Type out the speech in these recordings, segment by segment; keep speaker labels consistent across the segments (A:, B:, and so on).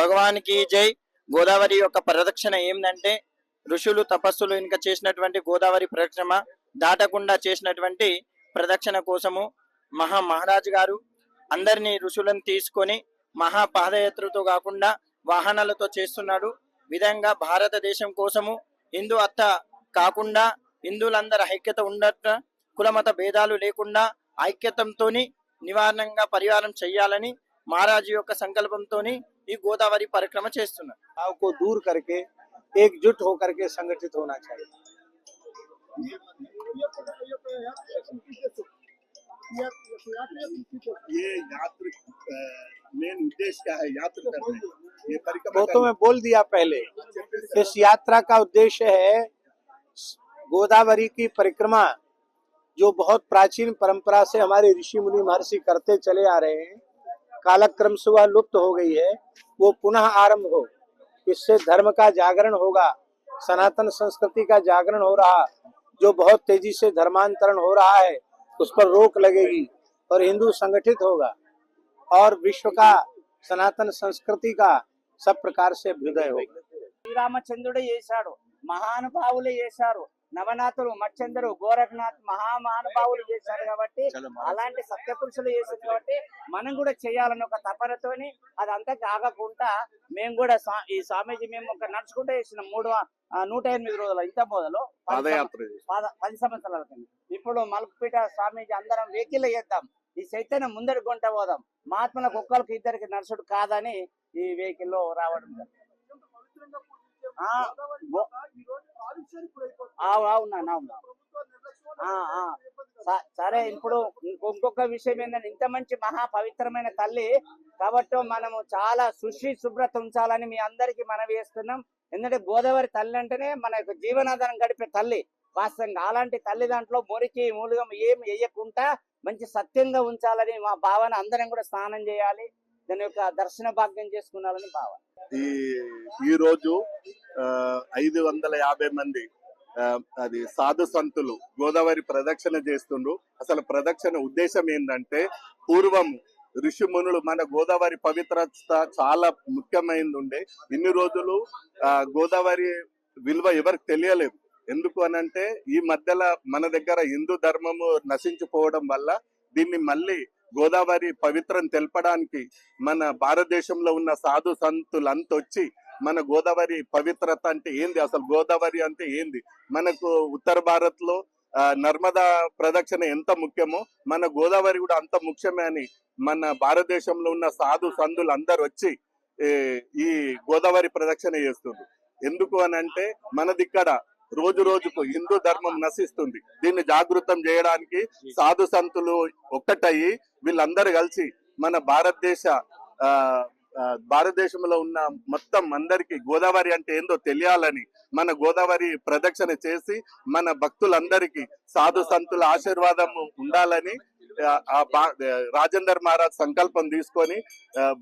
A: భగవానికి జై. గోదావరి యొక్క ప్రదక్షిణ ఏంటంటే ఋషులు తపస్సులు ఇంకా చేసినటువంటి గోదావరి ప్రదక్షిణ దాటకుండా చేసినటువంటి ప్రదక్షిణ కోసము మహారాజు గారు అందరినీ ఋషులను తీసుకొని మహా పాదయాత్రతో కాకుండా వాహనాలతో చేస్తున్నాడు. విధంగా భారతదేశం కోసము హిందూ అత్త కాకుండా హిందువులందరూ ఐక్యత ఉండట, కులమత భేదాలు లేకుండా ఐక్యతంతోని నివారణంగా పరిహారం చేయాలని महाराज యొక్క సంకల్పంతోని ఈ గోదావరి పరిక్రమ చేస్తున్నారు.
B: भाव को दूर करके एकजुट होकर के संगठित होना चाहिए.
C: ये यात्रा मेन उद्देश्य क्या है? यात्रा करने ये परिक्रमा
B: वो तो मैं बोल दिया पहले. इस यात्रा का उद्देश्य है गोदावरी की परिक्रमा, जो बहुत प्राचीन परंपरा से हमारे ऋषि मुनि महर्षि करते चले आ रहे हैं, कालक्रम से वह लुप्त हो गई है, वो पुनः आरंभ हो. इससे धर्म का जागरण होगा, सनातन संस्कृति का जागरण हो रहा, जो बहुत तेजी से धर्मांतरण हो रहा है उस पर रोक लगेगी और हिंदू संगठित होगा और विश्व का सनातन संस्कृति का सब प्रकार से अभ्युदय होगा.
D: శ్రీరామచంద్రుడు చేశాడు, మహానుభావులు చేశారు, నవనాథులు మచ్చందరు గోరఖనాథ్ మహానుభావులు చేశారు. కాబట్టి అలాంటి సత్యపురుషులు చేశారు కాబట్టి మనం కూడా చేయాలని ఒక తపనతోని అదంతా కాకుండా మేము కూడా ఈ స్వామీజీ మేము ఒక నడుచుకుంటూ చేసిన 108 రోజులు ఇంత మొదలు 10 సంవత్సరాల కింద. ఇప్పుడు మల్కపేట స్వామీజీ అందరం వెహికల్ చేద్దాం, ఈ చైతన్యం ముందడి గుంట పోదాం, మహాత్ములకు ఒక్కరికి ఇద్దరికి నడుచుడు కాదని ఈ వెహికల్ లో రావడం. సరే, ఇప్పుడు ఇంకొక విషయం ఏంటంటే ఇంత మంచి మహా పవిత్రమైన తల్లి కాబట్టి మనము చాలా శుభ్రత ఉంచాలని మీ అందరికి మనవి చేస్తున్నాం. ఎందుకంటే గోదావరి తల్లి అంటేనే మన యొక్క జీవనాధారం గడిపే తల్లి. వాస్తవంగా అలాంటి తల్లి దాంట్లో మురికి మూలిగం ఏం వేయకుండా మంచి సత్యంగా ఉంచాలని మా భావన. అందరం కూడా స్నానం చేయాలి, దాని యొక్క దర్శన భాగ్యం చేసుకున్నాలని భావన.
C: ఈ రోజు 550 మంది అది సాధు సంతులు గోదావరి ప్రదక్షిణ చేస్తుండ్రు. అసలు ప్రదక్షిణ ఉద్దేశం ఏంటంటే, పూర్వం ఋషి మునులు మన గోదావరి పవిత్రత చాలా ముఖ్యమైనది ఉండే. ఇన్ని రోజులు గోదావరి విలువ ఎవరికి తెలియలేదు. ఎందుకు అనంటే ఈ మధ్యలో మన దగ్గర హిందూ ధర్మము నశించిపోవడం వల్ల దీన్ని మళ్ళీ గోదావరి పవిత్రం తెలపడానికి మన భారతదేశంలో ఉన్న సాధు సంతులంతా వచ్చి మన గోదావరి పవిత్రత అంటే ఏంది, అసలు గోదావరి అంటే ఏంది, మనకు ఉత్తర భారత్ లో నర్మదా ప్రదక్షిణ ఎంత ముఖ్యమో మన గోదావరి కూడా అంత ముఖ్యమే అని మన భారతదేశంలో ఉన్న సాధు సంతులు అందరు వచ్చి ఈ గోదావరి ప్రదక్షిణ చేస్తుంది. ఎందుకు అని అంటే మనది ఇక్కడ రోజు రోజుకు హిందూ ధర్మం నశిస్తుంది. దీన్ని జాగృతం చేయడానికి సాధు సంతులు ఒక్కటయ్యి వీళ్ళందరూ కలిసి మన భారతదేశంలో ఉన్న మొత్తం అందరికి గోదావరి అంటే ఏందో తెలియాలని మన గోదావరి ప్రదక్షిణ చేసి మన భక్తులందరికీ సాధు సంతుల ఆశీర్వాదం ఉండాలని రాజేందర్ మహారాజ్ సంకల్పం తీసుకొని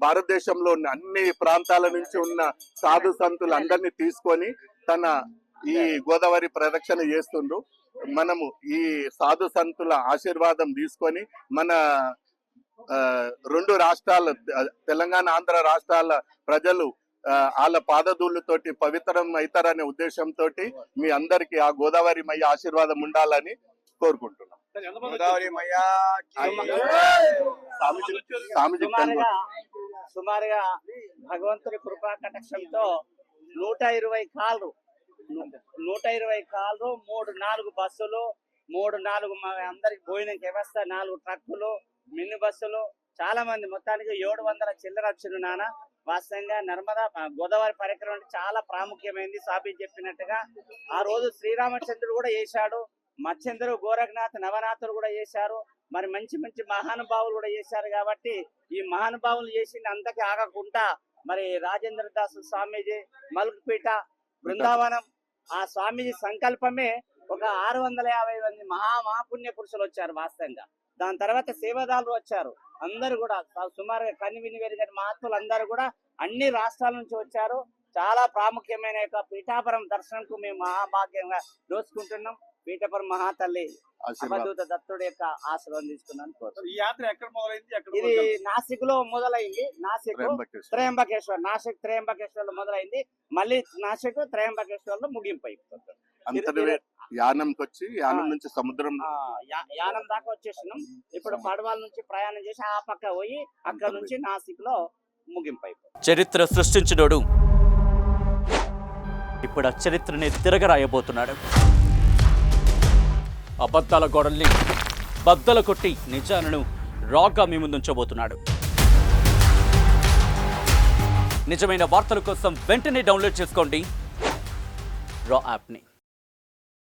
C: భారతదేశంలో ఉన్న అన్ని ప్రాంతాల నుంచి ఉన్న సాధు సంతులు అందరినీ తీసుకొని తన ఈ గోదావరి ప్రదక్షిణ చేస్తుండ్రు. మనము ఈ సాధు సంతుల ఆశీర్వాదం తీసుకొని మన 2 రాష్ట్రాల తెలంగాణ ఆంధ్ర రాష్ట్రాల ప్రజలు వాళ్ళ పాదధూళ్ళతోటి పవిత్రం అవుతారనే ఉద్దేశంతో మీ అందరికి ఆ గోదావరి మయ్య ఆశీర్వాదం ఉండాలని కోరుకుంటున్నాం.
D: సుమారుగా భగవంతుడి కృపా కటాక్షంతో 120 కార్లు 3-4 బస్సులు 3-4 అందరికి భోజనం వ్యవస్థ, 4 ట్రక్కులు, మినీ బస్సులు, చాలా మంది, మొత్తానికి 700 చిల్లర వచ్చిన నాన్న. వాస్తవంగా నర్మదా గోదావరి పరిక్రమ అంటే చాలా ప్రాముఖ్యమైనది. సాబి చెప్పినట్టుగా ఆ రోజు శ్రీరామచంద్రుడు కూడా చేశాడు, మత్స్యందరు గోరఖనాథ్ నవనాథులు కూడా చేశారు, మరి మంచి మంచి మహానుభావులు కూడా చేశారు. కాబట్టి ఈ మహానుభావులు చేసింది అంతకి ఆగకుండా మరి రాజేంద్ర దాస్ స్వామీజీ మల్కపేట బృందావనం ఆ స్వామీజీ సంకల్పమే ఒక 650 మంది మహాపుణ్య పురుషులు వచ్చారు. వాస్తవంగా దాని తర్వాత సేవాదారులు వచ్చారు. అందరూ కూడా సుమారుగా కని విని వెరిగిన మహాత్ములు అందరూ కూడా అన్ని రాష్ట్రాల నుంచి వచ్చారు. చాలా ప్రాముఖ్యమైన యొక్క పీఠాపురం దర్శనంకు మేము మహాభాగ్యంగా దోచుకుంటున్నాం. పీఠపురం మహాతల్లి
C: ఆశీర్వాదం.
D: అవధూత దత్తుడి యొక్క ఆశీర్వాదం తీసుకున్నాను కోరుతున్నాను.
E: ఈ యాత్ర ఎక్కడ మొదలైంది, ఎక్కడ
D: ఇది నాసిక్ లో మొదలైంది. నాసిక్
C: త్రయంబకేశ్వర్.
D: త్రయంబకేశ్వర్, నాసిక్ త్రయంబకేశ్వర్ లో మొదలైంది. మళ్ళీ నాసిక్ త్రయంబకేశ్వర్ లో ముగింపు అయిపోతుంది.
C: అంతటి యానంకి వచ్చి యానం నుంచి సముద్రం
D: యానం దాకా వచ్చేసినాం. ఇప్పుడు పడవల నుంచి ప్రయాణం చేసి ఆ పక్క పోయి అక్కడ నుంచి నాసిక్ లో ముగింపు అయిపోతుంది.
F: చరిత్ర సృష్టించినోడు ఇప్పుడు ఆ చరిత్రని తిరగరాయబోతున్నాడు. అబద్ధాల గోడల్ని బద్దలు కొట్టి నిజాలను రాగా మీ ముందుంచబోతున్నాడు. నిజమైన వార్తల కోసం వెంటనే డౌన్లోడ్ చేసుకోండి రా యాప్ని.